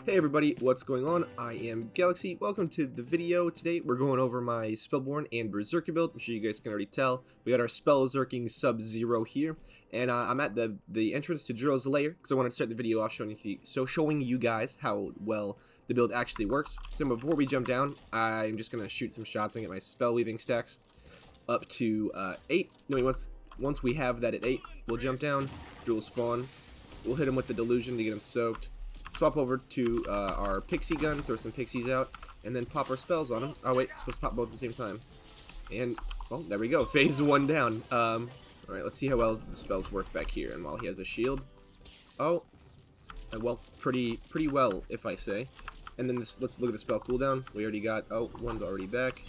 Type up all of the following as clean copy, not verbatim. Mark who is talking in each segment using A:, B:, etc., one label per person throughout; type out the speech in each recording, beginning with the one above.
A: Hey everybody, what's going on? I am Galaxy. Welcome to the video. Today we're going over my Spellborn and Berserker build. I'm sure you guys can already tell. We got our Spell-Zerking Sub-Zero here, and I'm at the entrance to Drill's lair because I want to start the video off showing you guys how well the build actually works. So before we jump down, I'm just gonna shoot some shots and get my spell weaving stacks up to 8. Once we have that at 8, we'll jump down. Drill will spawn. We'll hit him with the delusion to get him soaked. Swap over to our pixie gun, throw some pixies out, and then pop our spells on him. Oh wait, it's supposed to pop both at the same time. And, well, there we go. Phase 1 down. Alright, let's see how well the spells work back here. And while he has a shield. Oh. Well, pretty well, if I say. And then let's look at the spell cooldown. We already got, oh, one's already back.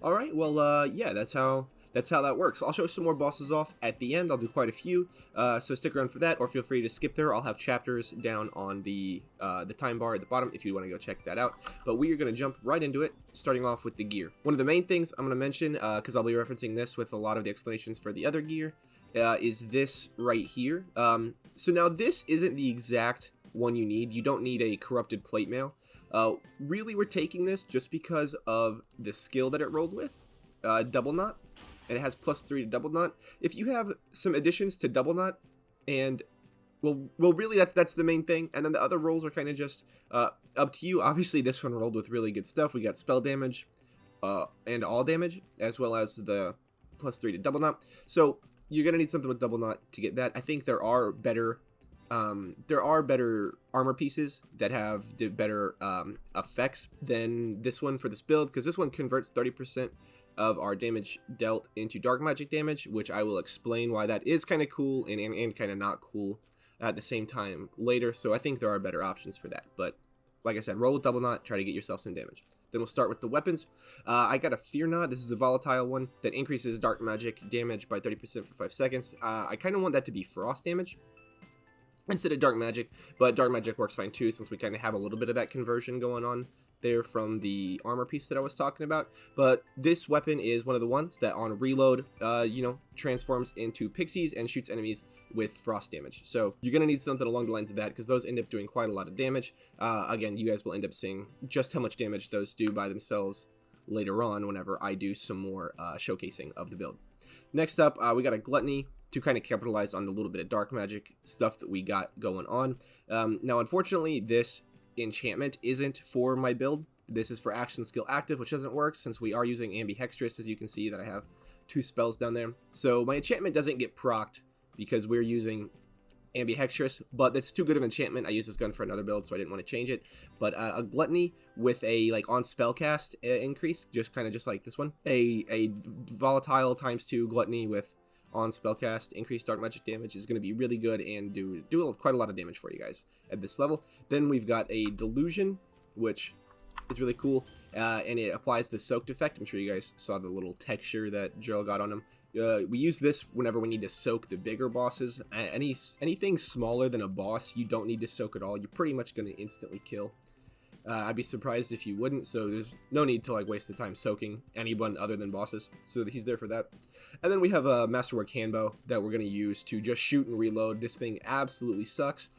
A: Alright, well, yeah, that's how that works. I'll show some more bosses off at the end. I'll do quite a few, so stick around for that, or feel free to skip there. I'll have chapters down on the time bar at the bottom if you want to go check that out. But we are going to jump right into it, starting off with the gear. One of the main things I'm going to mention, because I'll be referencing this with a lot of the explanations for the other gear, is this right here. So now this isn't the exact one you need. You don't need a corrupted plate mail. Really, we're taking this just because of the skill that it rolled with, Double Knot. And it has +3 to Double Knot. If you have some additions to Double Knot, and well, really that's the main thing. And then the other rolls are kind of just up to you. Obviously, this one rolled with really good stuff. We got spell damage, and all damage, as well as the +3 to Double Knot. So you're gonna need something with Double Knot to get that. I think there are better armor pieces that have better effects than this one for this build, because this one converts 30% of our damage dealt into dark magic damage, which I will explain why that is kind of cool and kind of not cool at the same time later. So I think there are better options for that. But like I said, roll with Double Knot, try to get yourself some damage. Then we'll start with the weapons. I got a Fear Knot. This is a volatile one that increases dark magic damage by 30% for 5 seconds. I kind of want that to be frost damage instead of dark magic, but dark magic works fine too, since we kind of have a little bit of that conversion going on there from the armor piece that I was talking about. But this weapon is one of the ones that on reload, transforms into pixies and shoots enemies with frost damage. So you're gonna need something along the lines of that, because those end up doing quite a lot of damage. Again, you guys will end up seeing just how much damage those do by themselves later on whenever I do some more showcasing of the build. Next up, we got a Gluttony to kind of capitalize on the little bit of dark magic stuff that we got going on. Now, unfortunately, this enchantment isn't for my build. This is for action skill active, which doesn't work since we are using ambihextrous. As you can see that I have 2 spells down there, so my enchantment doesn't get procced because we're using ambihextrous, but that's too good of enchantment. I use this gun for another build, so I didn't want to change it. But a Gluttony with a on spellcast increase, just like this one, a volatile ×2 Gluttony with on spellcast increased dark magic damage is going to be really good and do quite a lot of damage for you guys at this level. Then we've got a delusion, which is really cool, and it applies the soaked effect. I'm sure you guys saw the little texture that Joel got on him. We use this whenever we need to soak the bigger bosses. Anything smaller than a boss, you don't need to soak at all. You're pretty much going to instantly kill. I'd be surprised if you wouldn't, so there's no need to waste the time soaking anyone other than bosses, so he's there for that. And then we have a Masterwork Handbow that we're going to use to just shoot and reload. This thing absolutely sucks.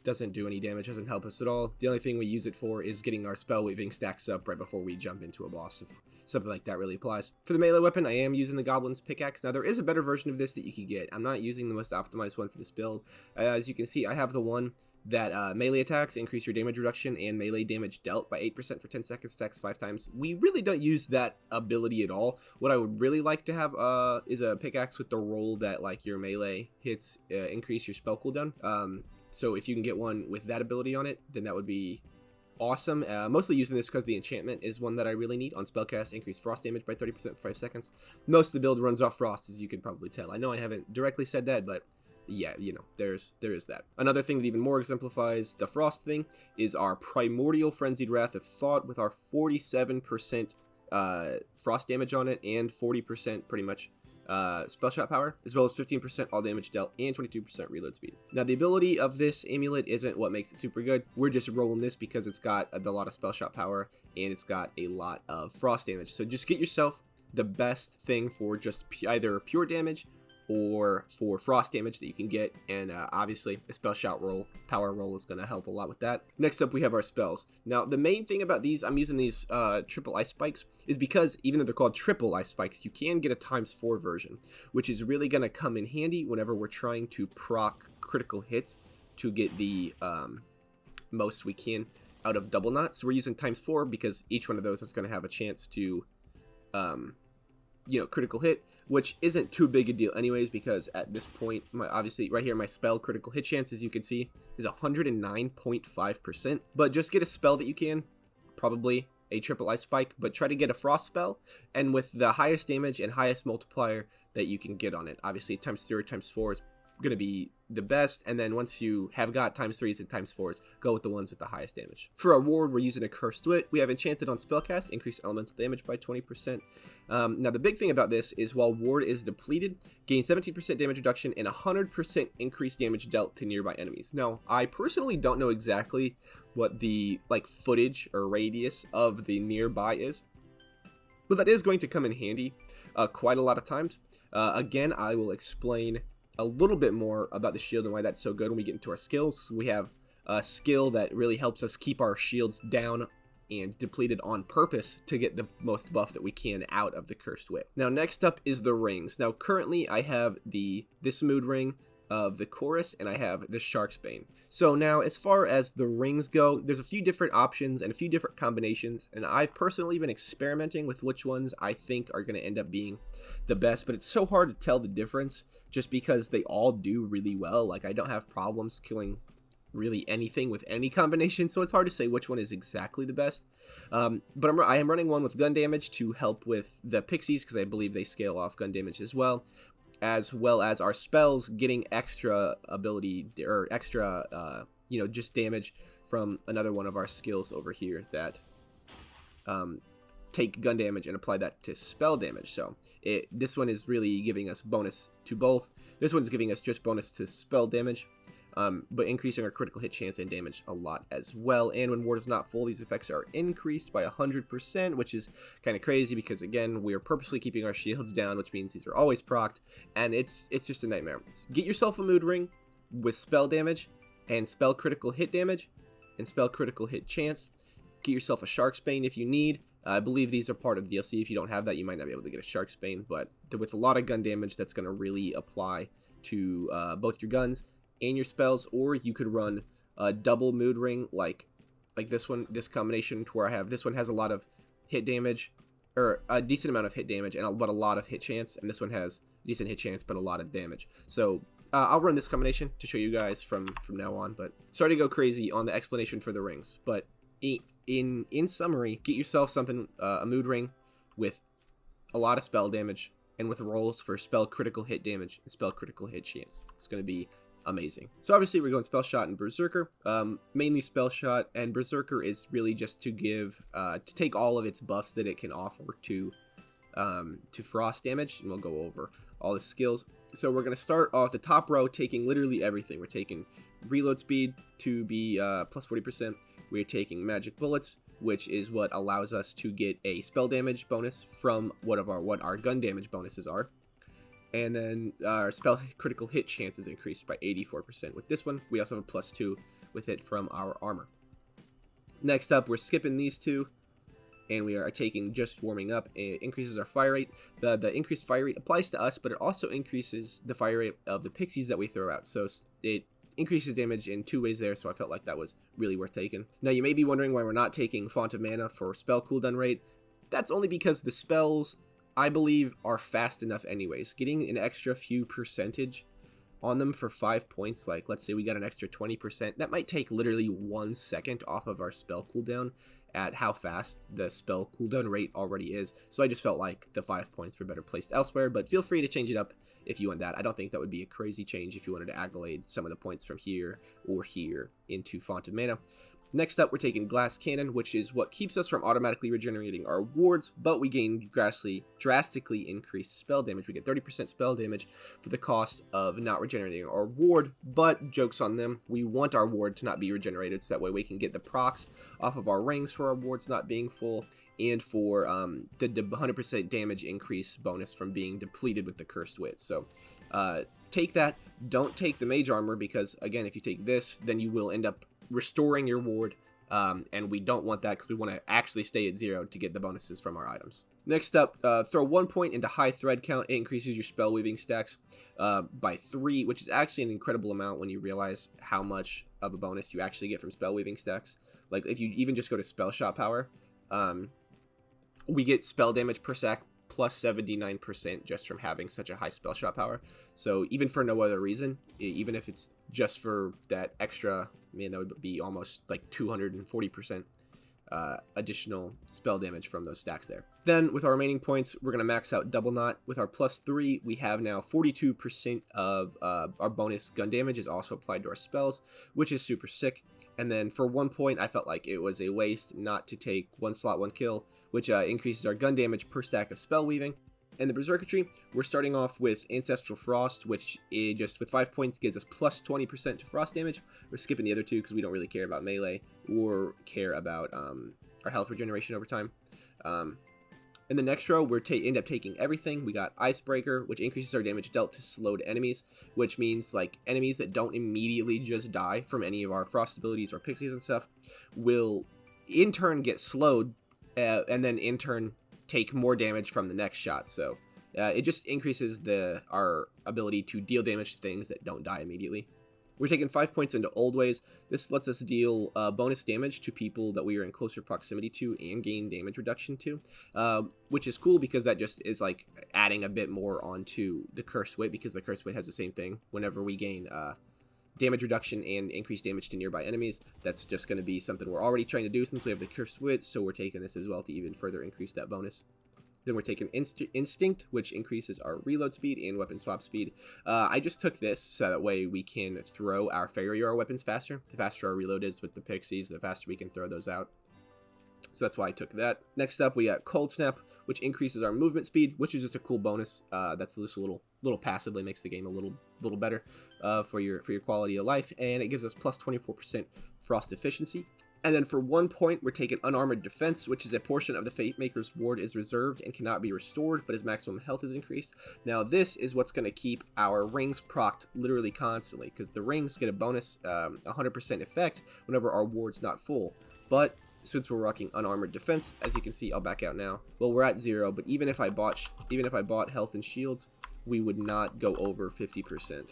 A: Doesn't do any damage, doesn't help us at all. The only thing we use it for is getting our spell weaving stacks up right before we jump into a boss, if something like that really applies. For the melee weapon, I am using the Goblin's Pickaxe. Now, there is a better version of this that you could get. I'm not using the most optimized one for this build. As you can see, I have the one that melee attacks increase your damage reduction and melee damage dealt by 8% for 10 seconds, stacks 5 times. We really don't use that ability at all. What I would really like to have is a pickaxe with the roll that your melee hits increase your spell cooldown. So if you can get one with that ability on it, then that would be awesome. Mostly using this because the enchantment is one that I really need. On spellcast, increase frost damage by 30% for 5 seconds. Most of the build runs off frost, as you can probably tell. I know I haven't directly said that, but yeah, there is that. Another thing that even more exemplifies the frost thing is our Primordial Frenzied Wrath of Thought with our 47% frost damage on it and 40% pretty much spell shot power, as well as 15% all damage dealt and 22% reload speed. Now, the ability of this amulet isn't what makes it super good. We're just rolling this because it's got a lot of spell shot power and it's got a lot of frost damage. So just get yourself the best thing for just either pure damage or for frost damage that you can get, and obviously a spell shot roll, power roll is going to help a lot with that. Next up we have our spells. Now the main thing about these, I'm using these triple ice spikes, is because even though they're called triple ice spikes, you can get a ×4 version, which is really going to come in handy whenever we're trying to proc critical hits to get the most we can out of double knot. So we're using ×4 because each one of those is going to have a chance to critical hit, which isn't too big a deal anyways, because at this point, obviously right here, my spell critical hit chance, as you can see, is 109.5%. But just get a spell that you can, probably a triple ice spike, but try to get a frost spell, and with the highest damage and highest multiplier that you can get on it. Obviously, ×3 or ×4 is going to be the best, and then once you have got ×3s and ×4s, go with the ones with the highest damage. For our ward, we're using a Cursed Wit. We have Enchanted on Spellcast, increase elemental damage by 20%. Now the big thing about this is while ward is depleted, gain 17% damage reduction and 100% increased damage dealt to nearby enemies. Now I personally don't know exactly what the footage or radius of the nearby is, but that is going to come in handy quite a lot of times. Again, I will explain a little bit more about the shield and why that's so good when we get into our skills. So we have a skill that really helps us keep our shields down and depleted on purpose to get the most buff that we can out of the Cursed Wit. Now next up is the rings. Now currently I have this mood ring of the Chorus, and I have the Shark's Bane. So now as far as the rings go, there's a few different options and a few different combinations, and I've personally been experimenting with which ones I think are going to end up being the best, but it's so hard to tell the difference just because they all do really well. I don't have problems killing really anything with any combination, so it's hard to say which one is exactly the best. But I am running one with gun damage to help with the pixies, because I believe they scale off gun damage as well as our spells getting extra ability or extra just damage from another one of our skills over here that take gun damage and apply that to spell damage. So this one is really giving us bonus to both. This one's giving us just bonus to spell damage, but increasing our critical hit chance and damage a lot as well. And when ward is not full, these effects are increased by 100%, which is kind of crazy because, again, we are purposely keeping our shields down, which means these are always procced, and it's just a nightmare. Get yourself a mood ring with spell damage and spell critical hit damage and spell critical hit chance. Get yourself a Shark's Bane if you need. I believe these are part of the DLC. If you don't have that, you might not be able to get a Shark's Bane, but with a lot of gun damage, that's going to really apply to both your guns and your spells. Or you could run a double mood ring like this one, this combination, to where I have this one has a lot of hit damage, or a decent amount of hit damage, but a lot of hit chance, and this one has decent hit chance but a lot of damage. So I'll run this combination to show you guys from now on, but sorry to go crazy on the explanation for the rings, but in summary, get yourself something, a mood ring with a lot of spell damage and with rolls for spell critical hit damage and spell critical hit chance. It's going to be amazing. So obviously we're going Spell Shot and Berserker, mainly Spell Shot, and Berserker is really just to give to take all of its buffs that it can offer to frost damage, and we'll go over all the skills. So we're going to start off the top row taking literally everything. We're taking reload speed to be plus 40%. We're taking magic bullets, which is what allows us to get a spell damage bonus from what our gun damage bonuses are. And then our spell critical hit chance is increased by 84% with this one. We also have a +2 with it from our armor. Next up, we're skipping these two, and we are taking just warming up. It increases our fire rate. The increased fire rate applies to us, but it also increases the fire rate of the pixies that we throw out. So it increases damage in two ways there, so I felt like that was really worth taking. Now you may be wondering why we're not taking Font of Mana for spell cooldown rate. That's only because the spells, I believe, are fast enough anyways. Getting an extra few percentage on them for 5 points, like let's say we got an extra 20%, that might take literally 1 second off of our spell cooldown at how fast the spell cooldown rate already is. So I just felt like the 5 points were better placed elsewhere, but feel free to change it up if you want that. I don't think that would be a crazy change if you wanted to accolade some of the points from here or here into Font of Mana. Next up, we're taking Glass Cannon, which is what keeps us from automatically regenerating our wards, but we gain drastically increased spell damage. We get 30% spell damage for the cost of not regenerating our ward, but joke's on them. We want our ward to not be regenerated, so that way we can get the procs off of our rings for our wards not being full, and for the 100% damage increase bonus from being depleted with the Cursed Wit. So Take that. Don't take the mage armor because, again, if you take this, then you will end up restoring your ward, and we don't want that because we want to actually stay at 0 to get the bonuses from our items. Next up, throw 1 point into high thread count. It increases your spell weaving stacks by 3, which is actually an incredible amount when you realize how much of a bonus you actually get from spell weaving stacks. Like, if you even just go to spell shot power, we get spell damage per stack plus 79% just from having such a high spell shot power. So even for no other reason, even if it's just for that extra, man, that would be almost like 240% additional spell damage from those stacks there. Then with our remaining points, we're going to max out Double Knot. With our plus 3, we have now 42% of our bonus gun damage is also applied to our spells, which is super sick. And then for 1 point, I felt like it was a waste not to take 1 slot 1 kill, which increases our gun damage per stack of spell weaving. And the Berserker tree, we're starting off with Ancestral Frost, which just with 5 points gives us plus 20% to frost damage. We're skipping the other 2 because we don't really care about melee or care about our health regeneration over time. In the next row, we end up taking everything. We got Icebreaker, which increases our damage dealt to slowed enemies, which means like enemies that don't immediately just die from any of our frost abilities or pixies and stuff will in turn get slowed and then in turn take more damage from the next shot. So it just increases our ability to deal damage to things that don't die immediately. We're taking 5 points into Old Ways. This lets us deal bonus damage to people that we are in closer proximity to and gain damage reduction to, which is cool because that just is like adding a bit more onto the Cursed Wit, because the Cursed Wit has the same thing. Whenever we gain damage reduction and increased damage to nearby enemies, that's just going to be something we're already trying to do since we have the Cursed Wit, so we're taking this as well to even further increase that bonus. Then we're taking Instinct, which increases our reload speed and weapon swap speed. I just took this so that way we can throw our fairy or our weapons faster. The faster our reload is with the pixies, the faster we can throw those out. So that's why I took that. Next up, we got Cold Snap, which increases our movement speed, which is just a cool bonus. That's just a little passively makes the game a little better for your quality of life, and it gives us plus 24% frost efficiency. And then for 1 point, we're taking Unarmored Defense, which is a portion of the Fate Maker's ward is reserved and cannot be restored, but his maximum health is increased. Now this is what's going to keep our rings procced literally constantly, because the rings get a bonus 100% effect whenever our ward's not full. But since we're rocking Unarmored Defense, as you can see, I'll back out now. Well, we're at 0, but even if I bought health and shields, we would not go over 50%.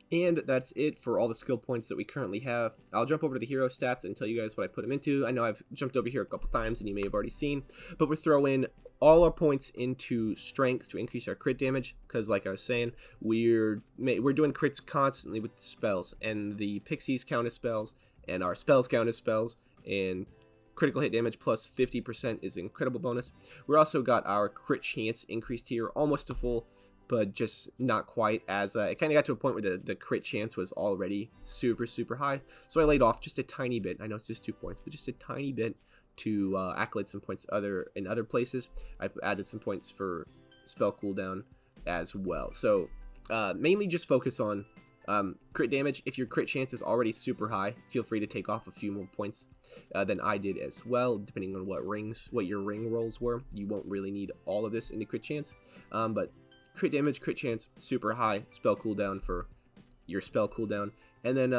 A: And that's it for all the skill points that we currently have. I'll jump over to the hero stats and tell you guys what I put them into. I know I've jumped over here a couple times and you may have already seen, but we're throwing all our points into strength to increase our crit damage, because like I was saying, we're doing crits constantly with the spells, and the pixies count as spells and our spells count as spells, and critical hit damage plus 50% is an incredible bonus. We also got our crit chance increased here almost to full, but just not quite, as it kind of got to a point where the crit chance was already super high. So I laid off just a tiny bit. I know it's just 2 points, but just a tiny bit to accolade some points in other places. I added some points for spell cooldown as well. So mainly just focus on crit damage. If your crit chance is already super high, feel free to take off a few more points than I did as well, depending on what your ring rolls were. You won't really need all of this in the crit chance, but crit damage, crit chance, super high, spell cooldown for your spell cooldown, and then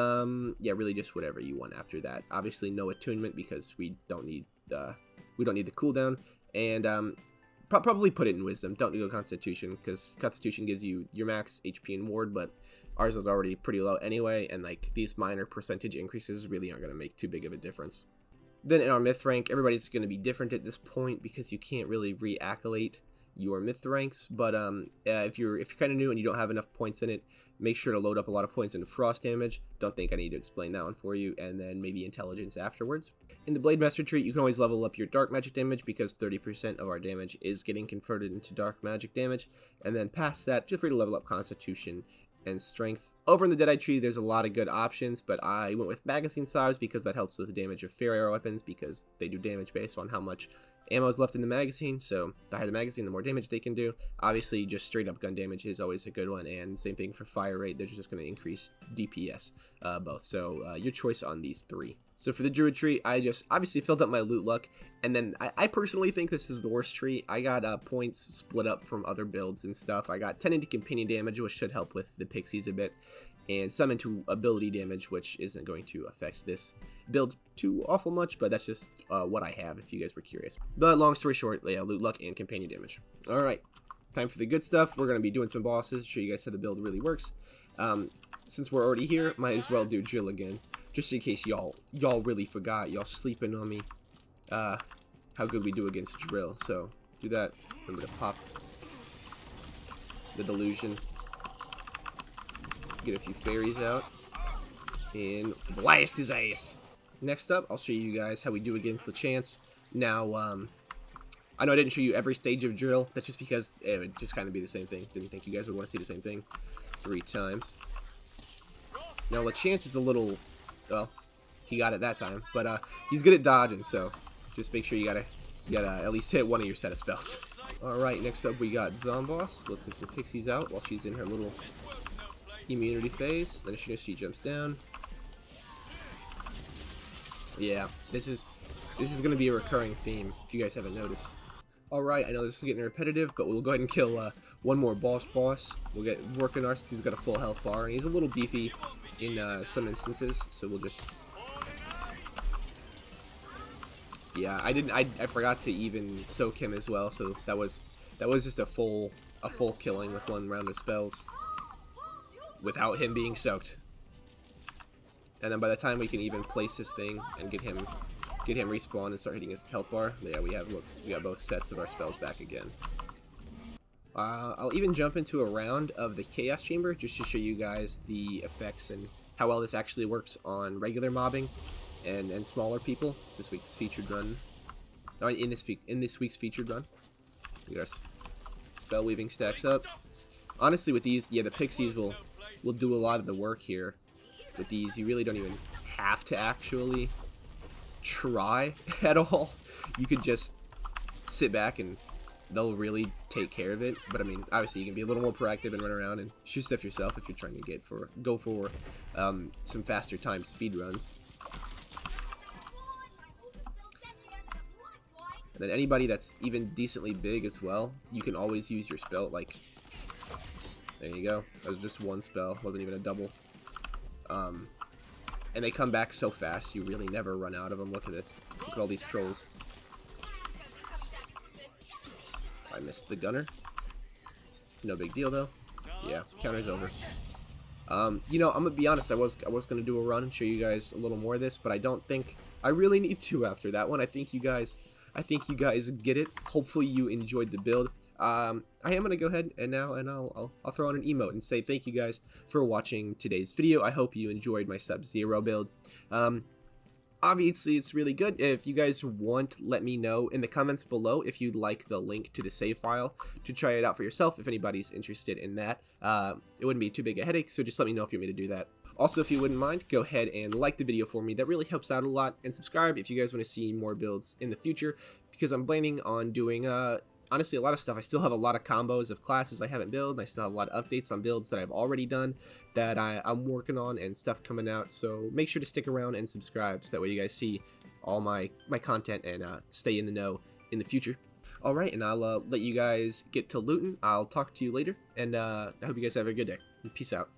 A: yeah, really just whatever you want after that. Obviously no attunement because we don't need the cooldown, and probably put it in wisdom. Don't go constitution, because constitution gives you your max HP and ward, but ours is already pretty low anyway, and like these minor percentage increases really aren't going to make too big of a difference. Then in our myth rank, everybody's going to be different at this point because you can't really re-accolate your myth ranks, but if you're kind of new and you don't have enough points in it, make sure to load up a lot of points into frost damage. Don't think I need to explain that one for you, and then maybe intelligence afterwards. In the Blade Master tree, you can always level up your dark magic damage because 30% of our damage is getting converted into dark magic damage, and then past that, feel free to level up constitution and strength. Over in the Deadeye tree, there's a lot of good options, but I went with magazine size because that helps with the damage of fair arrow weapons, because they do damage based on how much ammo is left in the magazine. So the higher the magazine, the more damage they can do. Obviously, just straight up gun damage is always a good one, and same thing for fire rate. They're just going to increase DPS both. So your choice on these three. So for the Druid tree, I just obviously filled up my loot luck, and then I personally think this is the worst tree. I got points split up from other builds and stuff. I got 10 into companion damage, which should help with the pixies a bit, and some into ability damage, which isn't going to affect this build too awful much, but that's just what I have if you guys were curious. But long story short, yeah, loot luck and companion damage. Alright, time for the good stuff. We're going to be doing some bosses, show you guys how the build really works. Since we're already here, might as well do drill again, just in case y'all really forgot, y'all sleeping on me, how good we do against drill. So do that. Remember to pop the delusion, get a few fairies out, and blast his ass. Next up, I'll show you guys how we do against the chance. Now, I know I didn't show you every stage of drill. That's just because it would just kind of be the same thing. Didn't think you guys would want to see the same thing 3 times. Now, LeChance is a little, well, he got it that time, but he's good at dodging, so just make sure you gotta at least hit one of your set of spells. Alright, next up we got Zomboss. Let's get some pixies out while she's in her little immunity phase. Then as soon as she jumps down, yeah, this is going to be a recurring theme if you guys haven't noticed. Alright, I know this is getting repetitive, but we'll go ahead and kill one more boss. We'll get Vorkanarth. He's got a full health bar, and he's a little beefy in some instances, so we'll just... Yeah, I forgot to even soak him as well, so that was just a full killing with 1 round of spells without him being soaked. And then by the time we can even place this thing and get him respawn and start hitting his health bar, yeah, we got both sets of our spells back again. I'll even jump into a round of the Chaos Chamber just to show you guys the effects and how well this actually works on regular mobbing and smaller people. This week's featured run, or in this week's featured run, we got our spell weaving stacks up. Honestly, with these, yeah, the pixies will do a lot of the work here. With these, you really don't even have to actually try at all. You could just sit back and they'll really take care of it. But I mean, obviously you can be a little more proactive and run around and shoot stuff yourself if you're trying to go for some faster timed speed runs. And then anybody that's even decently big as well, you can always use your spell. Like, there you go. That was just 1 spell, wasn't even a double. And they come back so fast, you really never run out of them. Look at this. Look at all these trolls. I missed the gunner. No big deal, though. Yeah, counter's over. You know, I'm gonna be honest, I was gonna do a run and show you guys a little more of this, but I don't think I really need to after that one. I think you guys get it. Hopefully you enjoyed the build. I am going to go ahead and I'll throw on an emote and say thank you guys for watching today's video. I hope you enjoyed my Sub-Zero build. Obviously, it's really good. If you guys want, let me know in the comments below if you'd like the link to the save file to try it out for yourself, if anybody's interested in that. It wouldn't be too big a headache, so just let me know if you want me to do that. Also, if you wouldn't mind, go ahead and like the video for me. That really helps out a lot. And subscribe if you guys want to see more builds in the future, because I'm planning on doing, honestly, a lot of stuff. I still have a lot of combos of classes I haven't built, and I still have a lot of updates on builds that I've already done that I'm working on and stuff coming out. So make sure to stick around and subscribe so that way you guys see all my content and stay in the know in the future. Alright, and I'll let you guys get to looting. I'll talk to you later, and I hope you guys have a good day. Peace out.